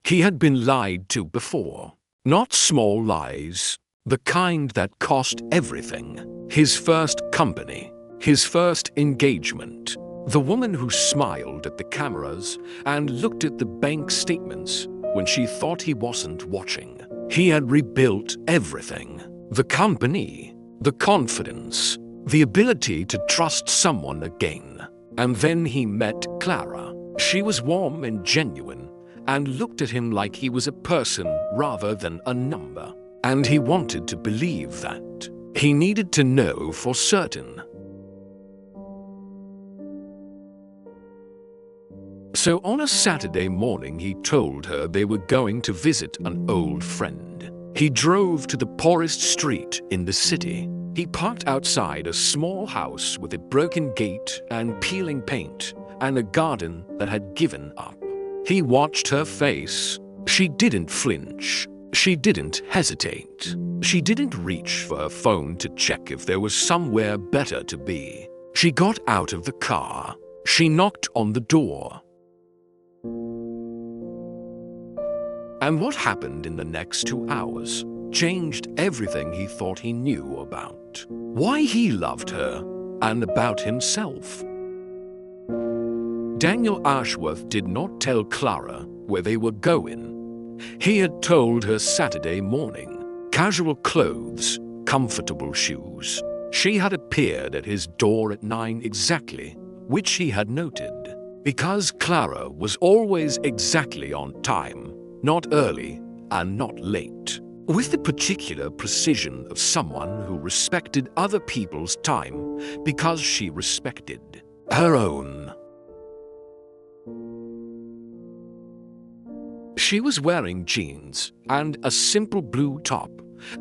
He had been lied to before. Not small lies, the kind that cost everything. His first company, his first engagement. The woman who smiled at the cameras and looked at the bank statements when she thought he wasn't watching. He had rebuilt everything. The company, the confidence, the ability to trust someone again. And then he met Clara. She was warm and genuine and looked at him like he was a person rather than a number. And he wanted to believe that. He needed to know for certain. So on a Saturday morning, he told her they were going to visit an old friend. He drove to the poorest street in the city. He parked outside a small house with a broken gate and peeling paint and a garden that had given up. He watched her face. She didn't flinch. She didn't hesitate. She didn't reach for her phone to check if there was somewhere better to be. She got out of the car. She knocked on the door. And what happened in the next 2 hours changed everything he thought he knew about why he loved her and about himself. Daniel Ashworth did not tell Clara where they were going. He had told her Saturday morning. Casual clothes, comfortable shoes. She had appeared at his door at 9 exactly, which he had noted. Because Clara was always exactly on time, not early and not late, with the particular precision of someone who respected other people's time because she respected her own. She was wearing jeans and a simple blue top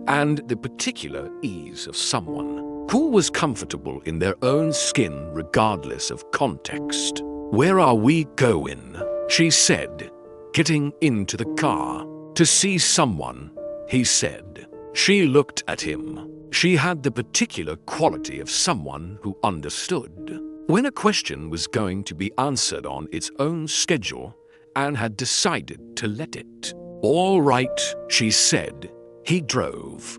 and the particular ease of someone who was comfortable in their own skin regardless of context. "Where are we going?" she said, getting into the car. "To see someone," he said. She looked at him. She had the particular quality of someone who understood when a question was going to be answered on its own schedule and had decided to let it. "All right," she said. He drove.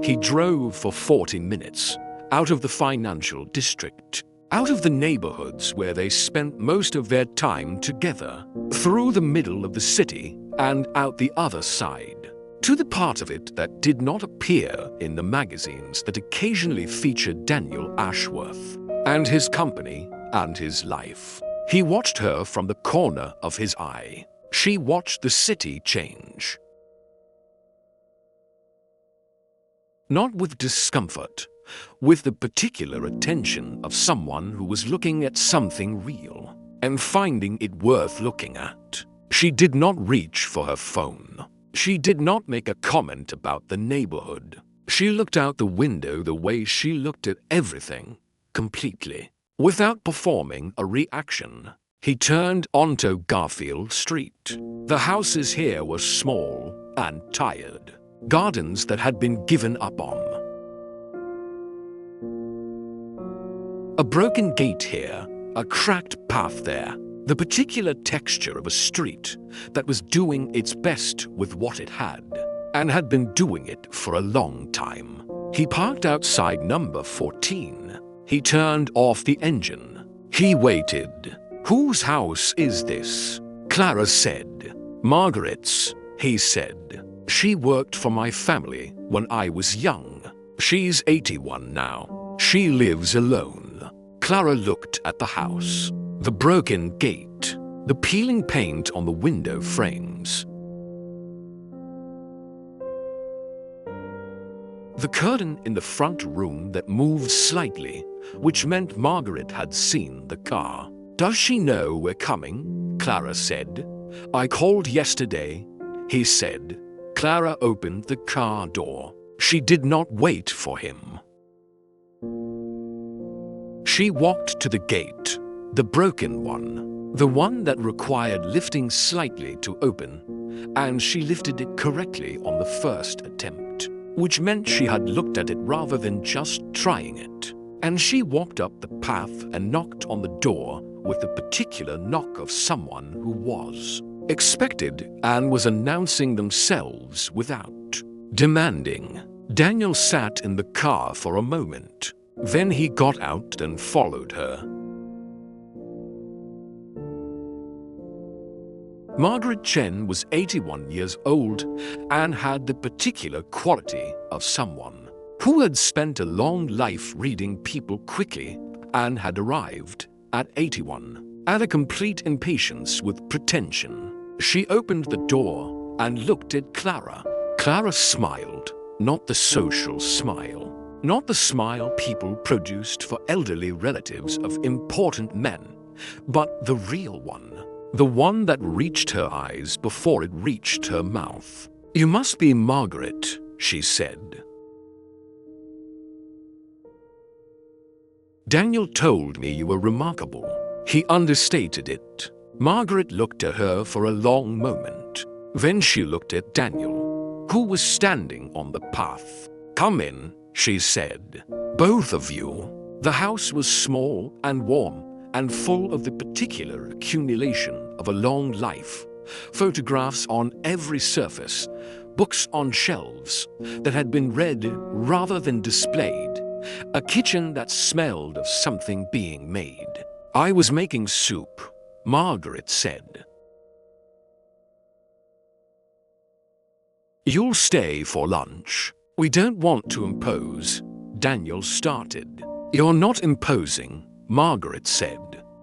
He drove for 40 minutes. Out of the financial district, out of the neighborhoods where they spent most of their time together, through the middle of the city and out the other side, to the part of it that did not appear in the magazines that occasionally featured Daniel Ashworth and his company and his life. He watched her from the corner of his eye. She watched the city change. Not with discomfort, with the particular attention of someone who was looking at something real and finding it worth looking at. She did not reach for her phone. She did not make a comment about the neighborhood. She looked out the window the way she looked at everything, completely, without performing a reaction. He turned onto Garfield Street. The houses here were small and tired, gardens that had been given up on. A broken gate here, a cracked path there, the particular texture of a street that was doing its best with what it had, and had been doing it for a long time. He parked outside number 14. He turned off the engine. He waited. "Whose house is this?" Clara said. "Margaret's," he said. "She worked for my family when I was young. She's 81 now. She lives alone." Clara looked at the house, the broken gate, the peeling paint on the window frames. The curtain in the front room that moved slightly, which meant Margaret had seen the car. "Does she know we're coming?" Clara said. "I called yesterday," he said. Clara opened the car door. She did not wait for him. She walked to the gate, the broken one, the one that required lifting slightly to open, and she lifted it correctly on the first attempt, which meant she had looked at it rather than just trying it. And she walked up the path and knocked on the door with the particular knock of someone who was expected and was announcing themselves without demanding. Daniel sat in the car for a moment. Then he got out and followed her. Margaret Chen was 81 years old and had the particular quality of someone who had spent a long life reading people quickly and had arrived at 81 at a complete impatience with pretension. She opened the door and looked at Clara. Clara smiled, not the social smile, not the smile people produced for elderly relatives of important men, but the real one. The one that reached her eyes before it reached her mouth. "You must be Margaret," she said. "Daniel told me you were remarkable." He understated it. Margaret looked at her for a long moment. Then she looked at Daniel, who was standing on the path. "Come in," she said. "Both of you." The house was small and warm and full of the particular accumulation of a long life. Photographs on every surface, books on shelves that had been read rather than displayed, a kitchen that smelled of something being made. "I was making soup," Margaret said. "You'll stay for lunch." "We don't want to impose," Daniel started. "You're not imposing," Margaret said.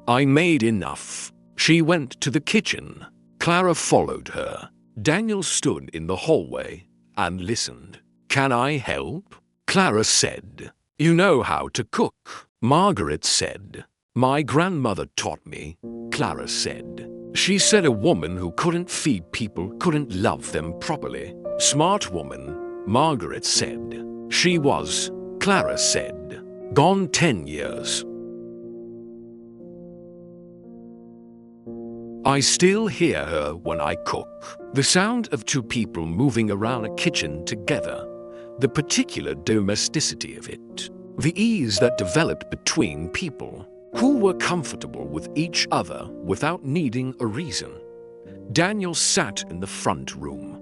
"I made enough." She went to the kitchen. Clara followed her. Daniel stood in the hallway and listened. "Can I help?" Clara said. "You know how to cook," Margaret said. "My grandmother taught me," Clara said. "She said a woman who couldn't feed people couldn't love them properly." "Smart woman," Margaret said. "She was," Clara said. "Gone 10 years. I still hear her when I cook. The sound of two people moving around a kitchen together, the particular domesticity of it, the ease that developed between people who were comfortable with each other without needing a reason." Daniel sat in the front room.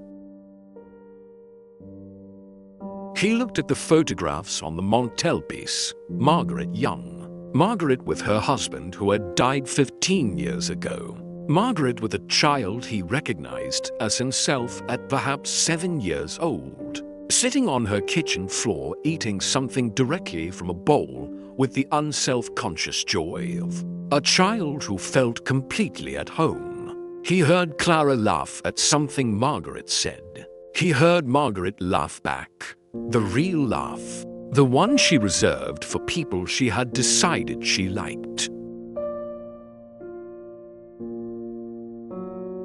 He looked at the photographs on the mantelpiece. Margaret young. Margaret with her husband who had died 15 years ago. Margaret with a child he recognized as himself at perhaps 7 years old, sitting on her kitchen floor eating something directly from a bowl with the unself-conscious joy of a child who felt completely at home. He heard Clara laugh at something Margaret said. He heard Margaret laugh back, the real laugh, the one she reserved for people she had decided she liked.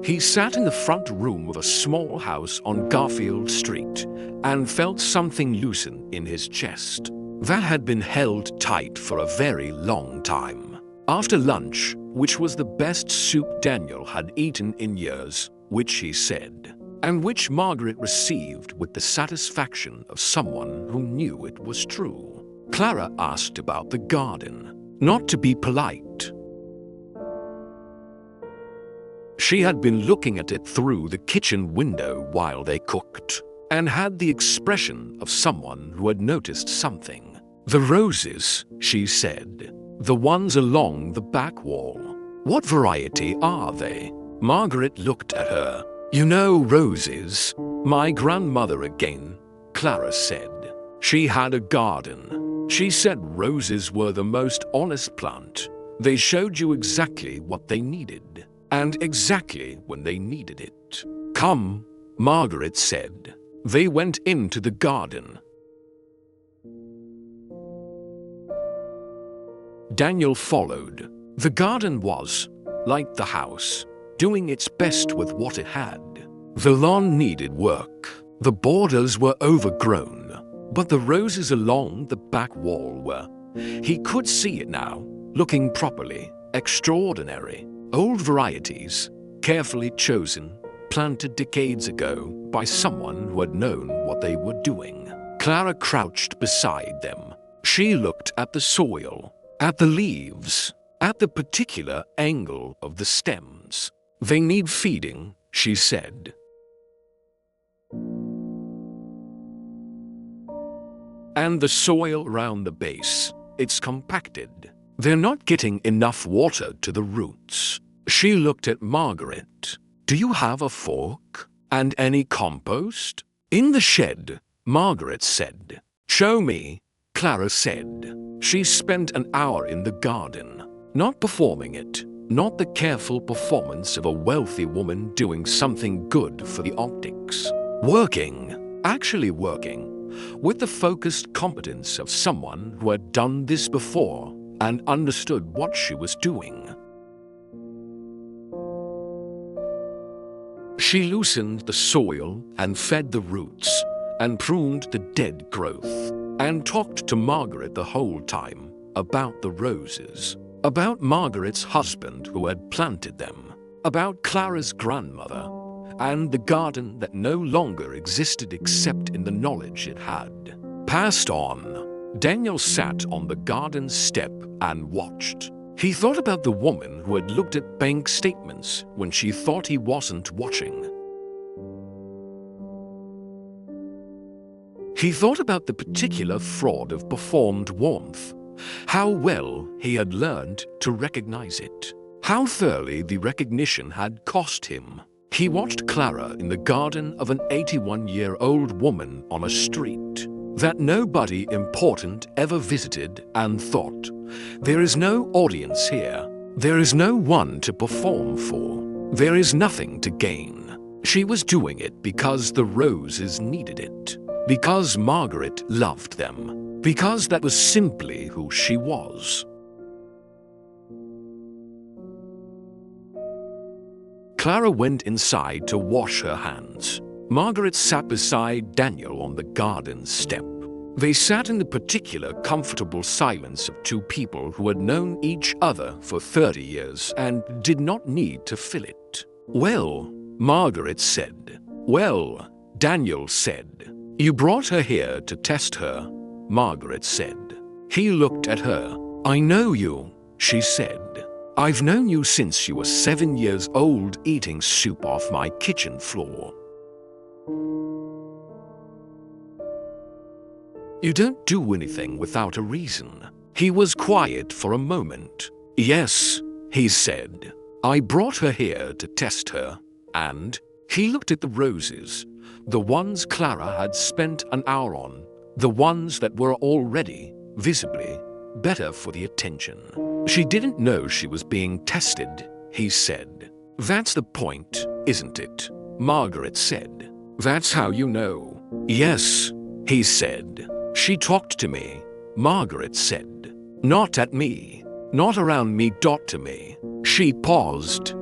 He sat in the front room of a small house on Garfield Street and felt something loosen in his chest that had been held tight for a very long time. After lunch, which was the best soup Daniel had eaten in years, which he said, and which Margaret received with the satisfaction of someone who knew it was true, Clara asked about the garden, not to be polite. She had been looking at it through the kitchen window while they cooked, and had the expression of someone who had noticed something. "The roses," she said. "The ones along the back wall. What variety are they?" Margaret looked at her. "You know roses?" "My grandmother again," Clara said. "She had a garden. She said roses were the most honest plant. They showed you exactly what they needed, and exactly when they needed it." "Come," Margaret said. They went into the garden. Daniel followed. The garden was, like the house, doing its best with what it had. The lawn needed work. The borders were overgrown, but the roses along the back wall were, he could see it now, looking properly, extraordinary. Old varieties, carefully chosen, planted decades ago by someone who had known what they were doing. Clara crouched beside them. She looked at the soil, at the leaves, at the particular angle of the stems. They need feeding, she said. And the soil around the base, it's compacted. They're not getting enough water to the roots. She looked at Margaret. Do you have a fork? And any compost? In the shed, Margaret said. Show me, Clara said. She spent an hour in the garden, not performing it, not the careful performance of a wealthy woman doing something good for the optics. Working, actually working, with the focused competence of someone who had done this before and understood what she was doing. She loosened the soil and fed the roots and pruned the dead growth and talked to Margaret the whole time about the roses, about Margaret's husband who had planted them, about Clara's grandmother, and the garden that no longer existed except in the knowledge it had. Passed on, Daniel sat on the garden step and watched. He thought about the woman who had looked at bank statements when she thought he wasn't watching. He thought about the particular fraud of performed warmth, how well he had learned to recognize it, how thoroughly the recognition had cost him. He watched Clara in the garden of an 81-year-old woman on a street that nobody important ever visited and thought, there is no audience here. There is no one to perform for. There is nothing to gain. She was doing it because the roses needed it, because Margaret loved them, because that was simply who she was. Clara went inside to wash her hands. Margaret sat beside Daniel on the garden step. They sat in the particular comfortable silence of two people who had known each other for 30 years and did not need to fill it. Well, Margaret said. Well, Daniel said. You brought her here to test her, Margaret said. He looked at her. I know you, she said. I've known you since you were 7 years old eating soup off my kitchen floor. You don't do anything without a reason. He was quiet for a moment. Yes, he said. I brought her here to test her. And he looked at the roses, the ones Clara had spent an hour on, the ones that were already, visibly, better for the attention. She didn't know she was being tested, he said. That's the point, isn't it? Margaret said. That's how you know. Yes, he said. She talked to me, Margaret said. Not at me, not around me. To me. She paused.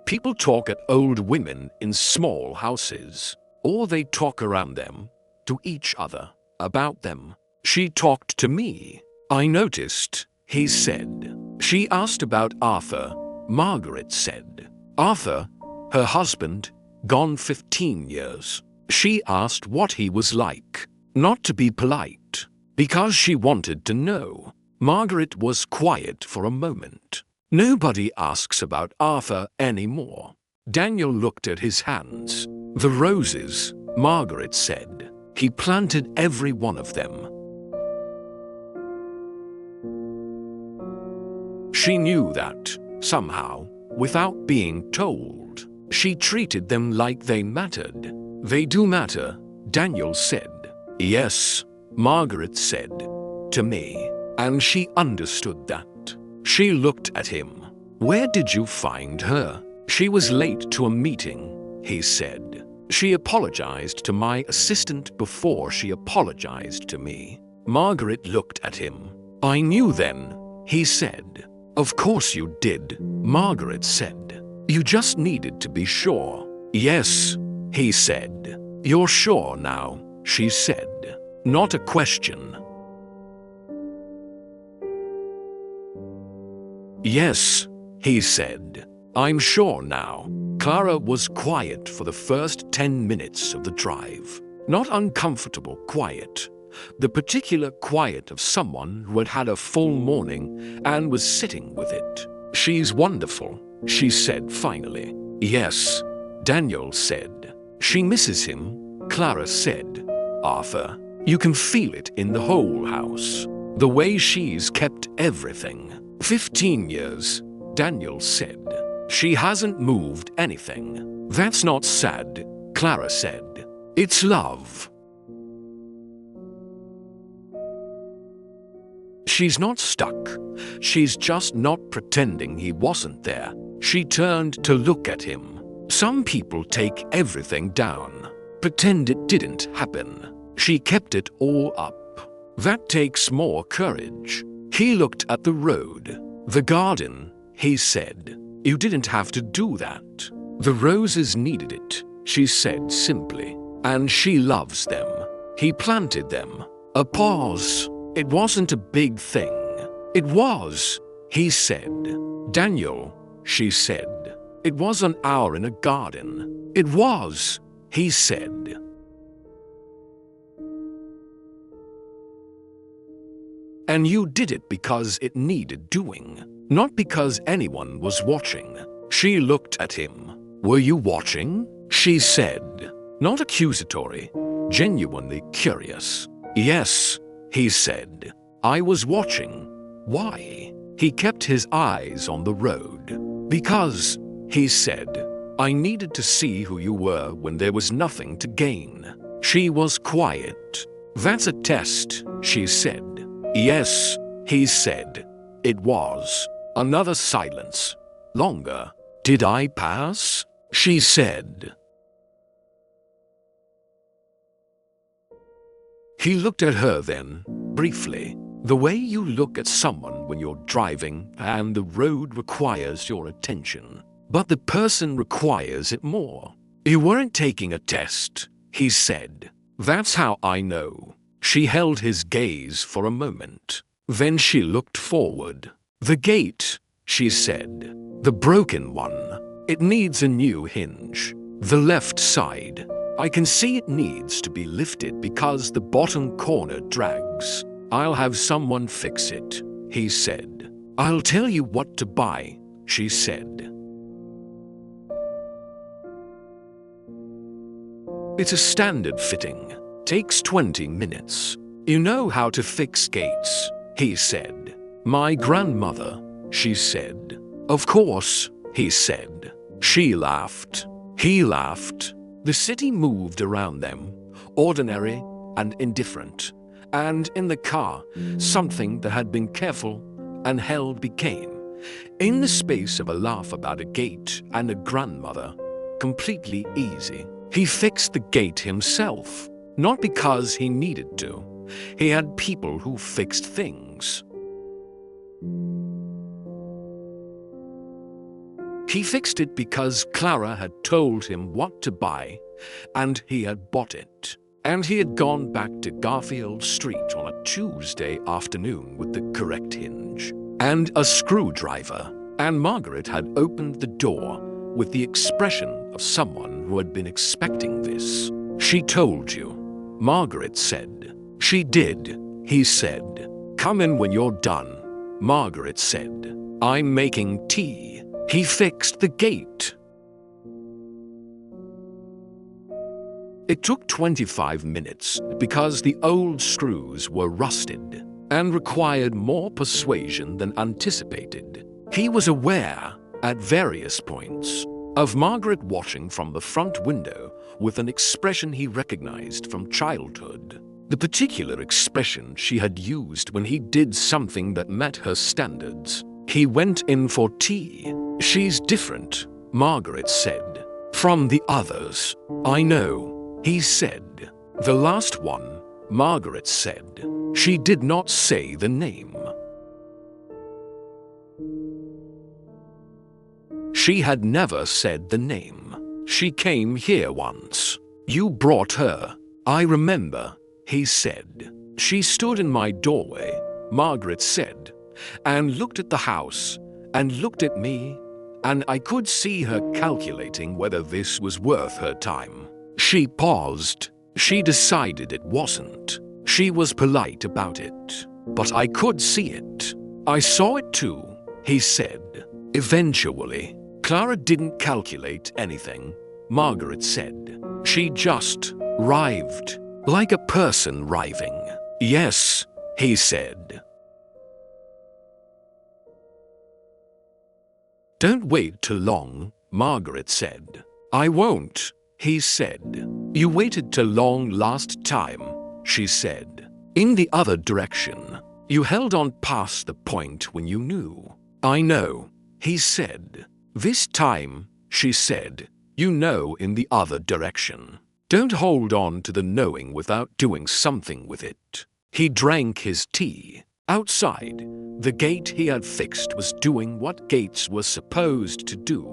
People talk at old women in small houses, or they talk around them, to each other, about them. She talked to me. I noticed, he said. She asked about Arthur, Margaret said. Arthur, her husband, gone 15 years. She asked what he was like, not to be polite, because she wanted to know. Margaret was quiet for a moment. Nobody asks about Arthur anymore. Daniel looked at his hands. The roses, Margaret said. He planted every one of them. She knew that, somehow, without being told. She treated them like they mattered. They do matter, Daniel said. Yes, Margaret said. To me. And she understood that. She looked at him. Where did you find her? She was late to a meeting, he said. She apologized to my assistant before she apologized to me. Margaret looked at him. I knew then, he said. Of course you did, Margaret said. You just needed to be sure. Yes, he said. You're sure now, she said. Not a question. Yes, he said. I'm sure now. Clara was quiet for the first 10 minutes of the drive. Not uncomfortable quiet, the particular quiet of someone who had had a full morning and was sitting with it. "She's wonderful," she said finally. "Yes," Daniel said. "She misses him," Clara said. "Arthur, you can feel it in the whole house. The way she's kept everything." 15 years, Daniel said. "She hasn't moved anything." "That's not sad," Clara said. "It's love." She's not stuck. She's just not pretending he wasn't there. She turned to look at him. Some people take everything down, pretend it didn't happen. She kept it all up. That takes more courage. He looked at the road. "The garden," he said. "You didn't have to do that. The roses needed it," she said simply. "And she loves them. He planted them." A pause. "It wasn't a big thing." "It was," he said. "Daniel," she said. "It was an hour in a garden." "It was," he said. "And you did it because it needed doing, not because anyone was watching." She looked at him. "Were you watching?" she said, not accusatory, genuinely curious. "Yes," he said. "I was watching." "Why?" He kept his eyes on the road. "Because," he said, "I needed to see who you were when there was nothing to gain." She was quiet. "That's a test," she said. "Yes," he said. It was. Another silence. Longer. "Did I pass?" she said. He looked at her then, briefly. The way you look at someone when you're driving and the road requires your attention, but the person requires it more. "You weren't taking a test," he said. "That's how I know." She held his gaze for a moment. Then she looked forward. "The gate," she said. "The broken one. It needs a new hinge. The left side. I can see it needs to be lifted because the bottom corner drags. I'll have someone fix it," he said. "I'll tell you what to buy," she said. "It's a standard fitting. Takes 20 minutes. You know how to fix gates," he said. "My grandmother," she said. "Of course," he said. She laughed. He laughed. The city moved around them, ordinary and indifferent. And in the car, something that had been careful and held became, in the space of a laugh about a gate and a grandmother, completely easy. He fixed the gate himself, not because he needed to. He had people who fixed things. He fixed it because Clara had told him what to buy, and he had bought it. And he had gone back to Garfield Street on a Tuesday afternoon with the correct hinge and a screwdriver. And Margaret had opened the door with the expression of someone who had been expecting this. "She told you," Margaret said. "She did," he said. "Come in when you're done," Margaret said. "I'm making tea." He fixed the gate. It took 25 minutes because the old screws were rusted and required more persuasion than anticipated. He was aware, at various points, of Margaret watching from the front window with an expression he recognized from childhood. The particular expression she had used when he did something that met her standards. He went in for tea. "She's different," Margaret said, "from the others." "I know," he said. "The last one," Margaret said. She did not say the name. She had never said the name. "She came here once. You brought her." "I remember," he said. "She stood in my doorway," Margaret said, "and looked at the house, and looked at me, and I could see her calculating whether this was worth her time." She paused. She decided it wasn't. She was polite about it, but I could see it. I saw it too, he said. Eventually, Clara didn't calculate anything, Margaret said. She just writhed, like a person writhing. Yes, he said. Don't wait too long, Margaret said. I won't, he said. You waited too long last time, she said. In the other direction. You held on past the point when you knew. I know, he said. This time, she said, you know in the other direction. Don't hold on to the knowing without doing something with it. He drank his tea. Outside, the gate he had fixed was doing what gates were supposed to do,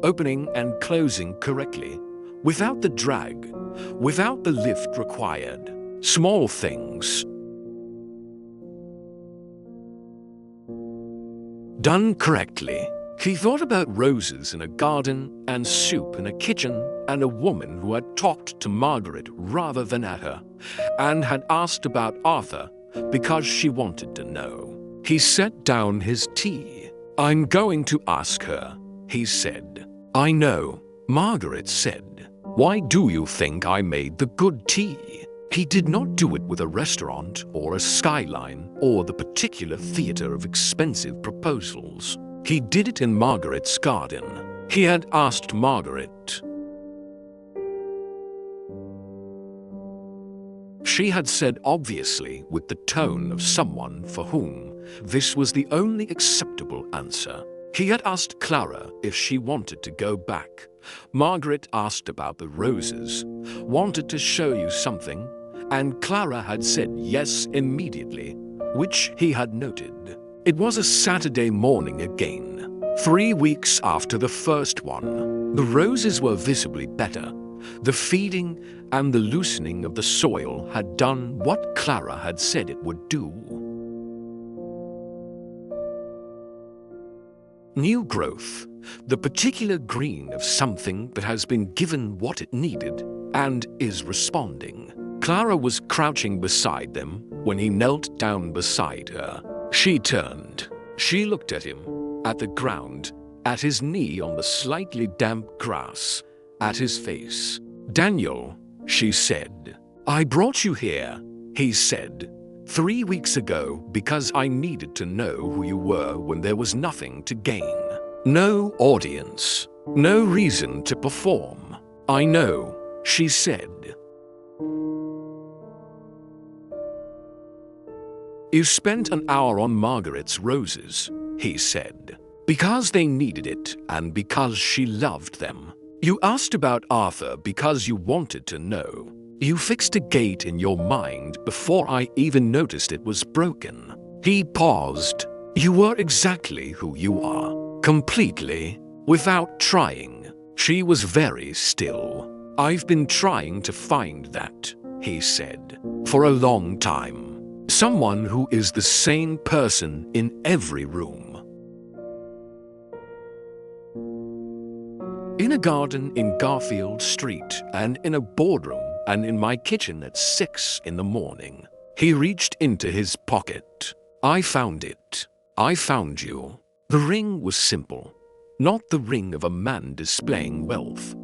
opening and closing correctly, without the drag, without the lift required. Small things. Done correctly. He thought about roses in a garden and soup in a kitchen and a woman who had talked to Margaret rather than at her, and had asked about Arthur because she wanted to know. He set down his tea. I'm going to ask her, he said. I know, Margaret said. Why do you think I made the good tea? He did not do it with a restaurant or a skyline or the particular theater of expensive proposals. He did it in Margaret's garden. He had asked Margaret. She had said obviously with the tone of someone for whom this was the only acceptable answer. He had asked Clara if she wanted to go back. Margaret asked about the roses, wanted to show you something, and Clara had said yes immediately, which he had noted. It was a Saturday morning again, 3 weeks after the first one. The roses were visibly better. The feeding and the loosening of the soil had done what Clara had said it would do. New growth, the particular green of something that has been given what it needed and is responding. Clara was crouching beside them when he knelt down beside her. She turned. She looked at him, at the ground, at his knee on the slightly damp grass, at his face. Daniel, she said. I brought you here, he said, 3 weeks ago because I needed to know who you were when there was nothing to gain. No audience, no reason to perform. I know, she said. You spent an hour on Margaret's roses, he said, because they needed it and because she loved them. You asked about Arthur because you wanted to know. You fixed a gate in your mind before I even noticed it was broken. He paused. You were exactly who you are, completely, without trying. She was very still. I've been trying to find that, he said, for a long time. Someone who is the same person in every room. In a garden in Garfield Street, and in a boardroom, and in my kitchen at 6 in the morning. He reached into his pocket. I found it. I found you. The ring was simple. Not the ring of a man displaying wealth,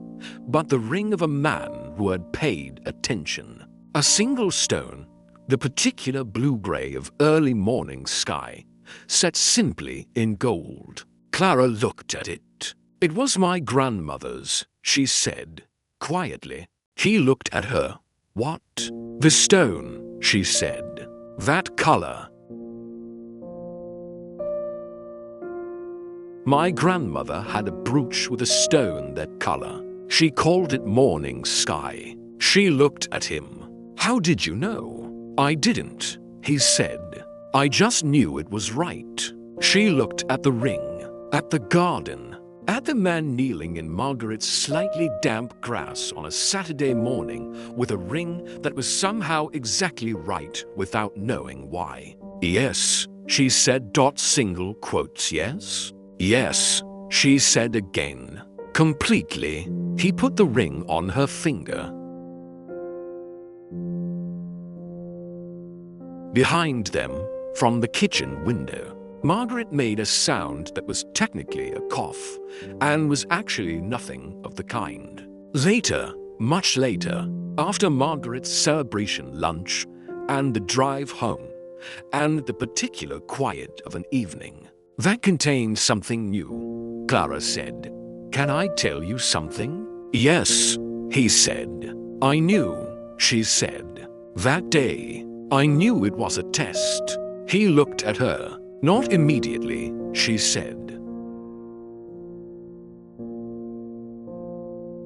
but the ring of a man who had paid attention. A single stone, the particular blue-gray of early morning sky, set simply in gold. Clara looked at it. It was my grandmother's, she said, quietly. He looked at her. What? The stone, she said. That color. My grandmother had a brooch with a stone that color. She called it morning sky. She looked at him. How did you know? I didn't, he said. I just knew it was right. She looked at the ring, at the garden, at the man kneeling in Margaret's slightly damp grass on a Saturday morning with a ring that was somehow exactly right without knowing why. Yes, she said. Single quotes, yes? Yes, she said again. Completely. He put the ring on her finger. Behind them, from the kitchen window, Margaret made a sound that was technically a cough and was actually nothing of the kind. Later, much later, after Margaret's celebration lunch and the drive home, and the particular quiet of an evening that contained something new, Clara said, "Can I tell you something?" "Yes," he said. "I knew," she said. "That day, I knew it was a test." He looked at her. "Not immediately," she said.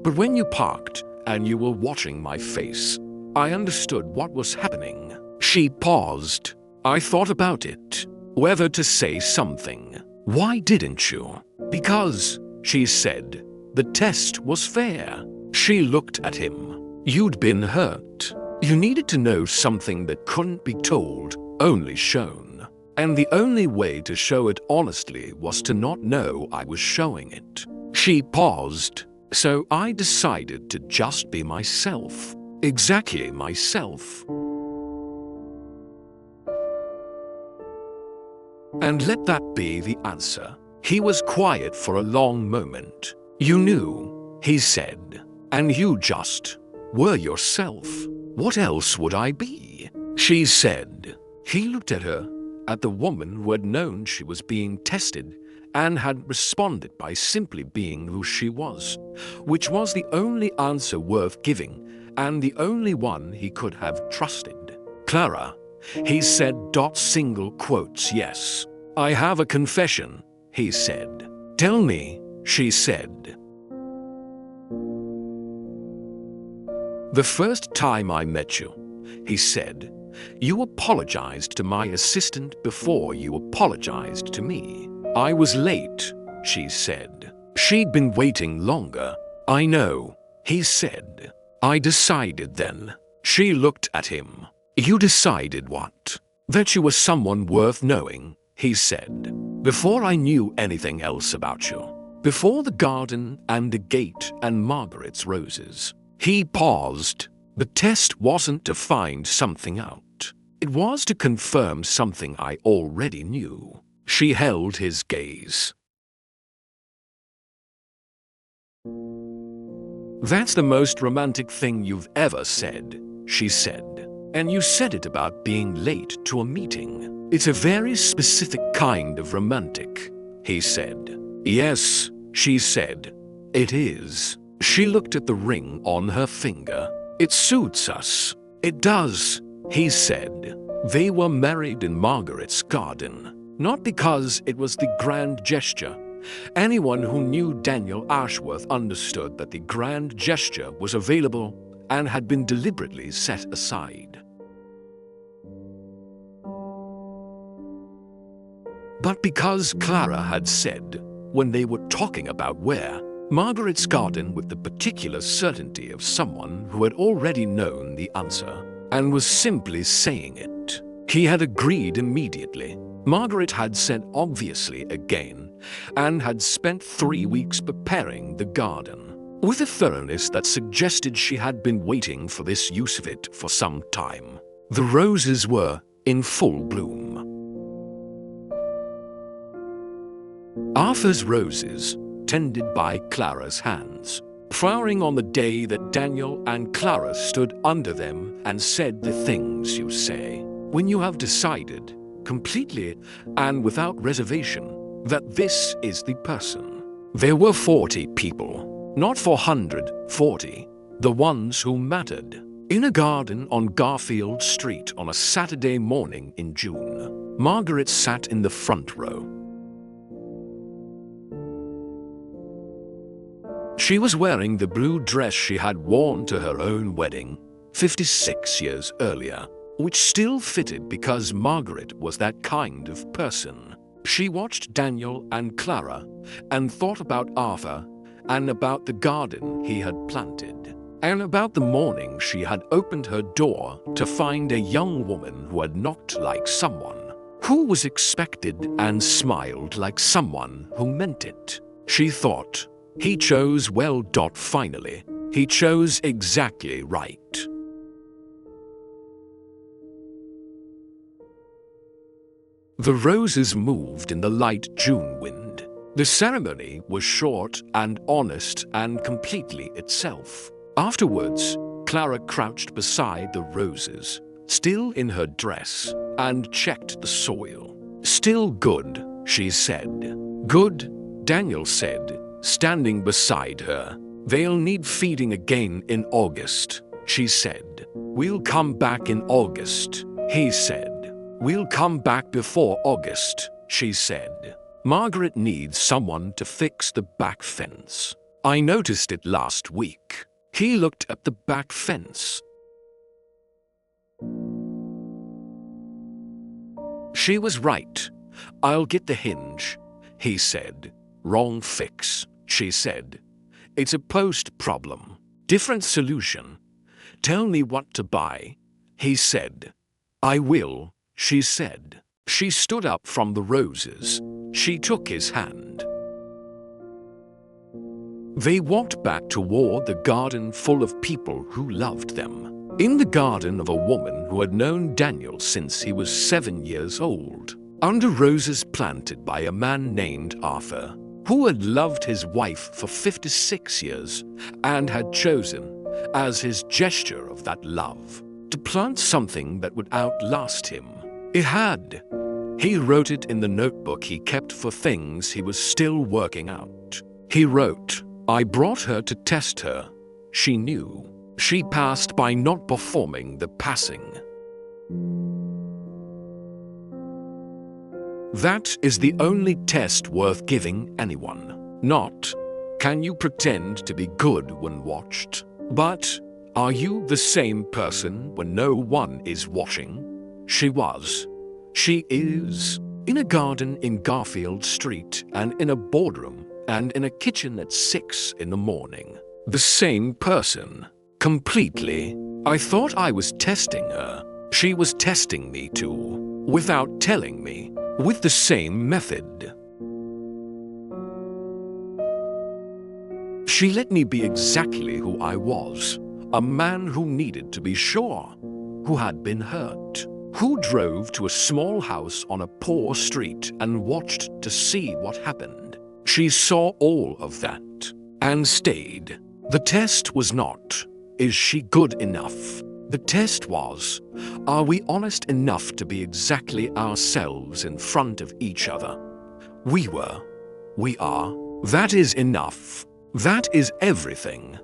"But when you parked and you were watching my face, I understood what was happening." She paused. "I thought about it, whether to say something." "Why didn't you?" "Because," she said, "the test was fair." She looked at him. "You'd been hurt. You needed to know something that couldn't be told, only shown. And the only way to show it honestly was to not know I was showing it." She paused. "So I decided to just be myself. Exactly myself. And let that be the answer." He was quiet for a long moment. "You knew," he said, "and you just were yourself. What else would I be?" She said. He looked at her, at the woman who had known she was being tested and had responded by simply being who she was, which was the only answer worth giving and the only one he could have trusted. "Clara," he said, single quotes, "yes. I have a confession," he said. "Tell me," she said. "The first time I met you," he said, "you apologized to my assistant before you apologized to me." "I was late," she said. She'd been waiting longer. "I know," he said. "I decided then." She looked at him. "You decided what?" "That you were someone worth knowing," he said. "Before I knew anything else about you. Before the garden and the gate and Margaret's roses." He paused. "The test wasn't to find something out. It was to confirm something I already knew." She held his gaze. "That's the most romantic thing you've ever said," she said. "And you said it about being late to a meeting. It's a very specific kind of romantic," he said. "Yes," she said. "It is." She looked at the ring on her finger. "It suits us." "It does," he said. They were married in Margaret's garden, not because it was the grand gesture. Anyone who knew Daniel Ashworth understood that the grand gesture was available and had been deliberately set aside. But because Clara had said, when they were talking about where, Margaret's garden with the particular certainty of someone who had already known the answer and was simply saying it, he had agreed immediately. Margaret had said obviously again and had spent 3 weeks preparing the garden with a thoroughness that suggested she had been waiting for this use of it for some time. The roses were in full bloom. Arthur's roses, tended by Clara's hands, flowering on the day that Daniel and Clara stood under them and said the things you say when you have decided, completely and without reservation, that this is the person. There were 40 people, not 440, the ones who mattered, in a garden on Garfield Street on a Saturday morning in June. Margaret sat in the front row. She was wearing the blue dress she had worn to her own wedding 56 years earlier, which still fitted because Margaret was that kind of person. She watched Daniel and Clara and thought about Arthur and about the garden he had planted and about the morning she had opened her door to find a young woman who had knocked like someone who was expected and smiled like someone who meant it. She thought, he chose well. Finally, he chose exactly right. The roses moved in the light June wind. The ceremony was short and honest and completely itself. Afterwards, Clara crouched beside the roses, still in her dress, and checked the soil. "Still good," she said. "Good," Daniel said, standing beside her. "They'll need feeding again in August," she said. "We'll come back in August," he said. "We'll come back before August," she said. "Margaret needs someone to fix the back fence. I noticed it last week." He looked at the back fence. "She was right. I'll get the hinge," he said. "Wrong fix," she said. "It's a post problem. Different solution. Tell me what to buy," he said. "I will," she said. She stood up from the roses. She took his hand. They walked back toward the garden full of people who loved them. In the garden of a woman who had known Daniel since he was 7 years old, under roses planted by a man named Arthur, who had loved his wife for 56 years and had chosen, as his gesture of that love, to plant something that would outlast him. It had. He wrote it in the notebook he kept for things he was still working out. He wrote, "I brought her to test her. She knew. She passed by not performing the passing." That is the only test worth giving anyone. Not, can you pretend to be good when watched? But, are you the same person when no one is watching? She was. She is. In a garden in Garfield Street, and in a boardroom, and in a kitchen at 6 in the morning. The same person. Completely. I thought I was testing her. She was testing me too. Without telling me. With the same method. She let me be exactly who I was. A man who needed to be sure. Who had been hurt. Who drove to a small house on a poor street and watched to see what happened. She saw all of that. And stayed. The test was not, is she good enough? The test was, are we honest enough to be exactly ourselves in front of each other? We were. We are. That is enough. That is everything.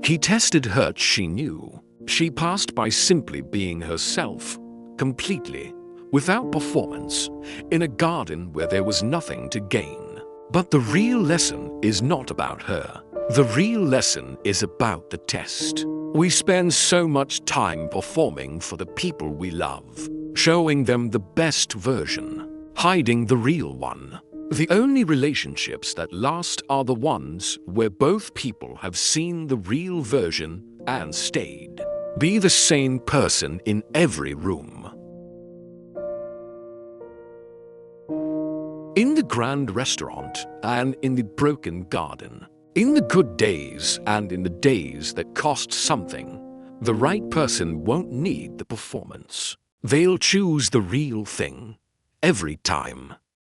He tested her, she knew. She passed by simply being herself, completely, without performance, in a garden where there was nothing to gain. But the real lesson is not about her. The real lesson is about the test. We spend so much time performing for the people we love, showing them the best version, hiding the real one. The only relationships that last are the ones where both people have seen the real version and stayed. Be the same person in every room. In the grand restaurant and in the broken garden. In the good days and in the days that cost something, the right person won't need the performance. They'll choose the real thing every time.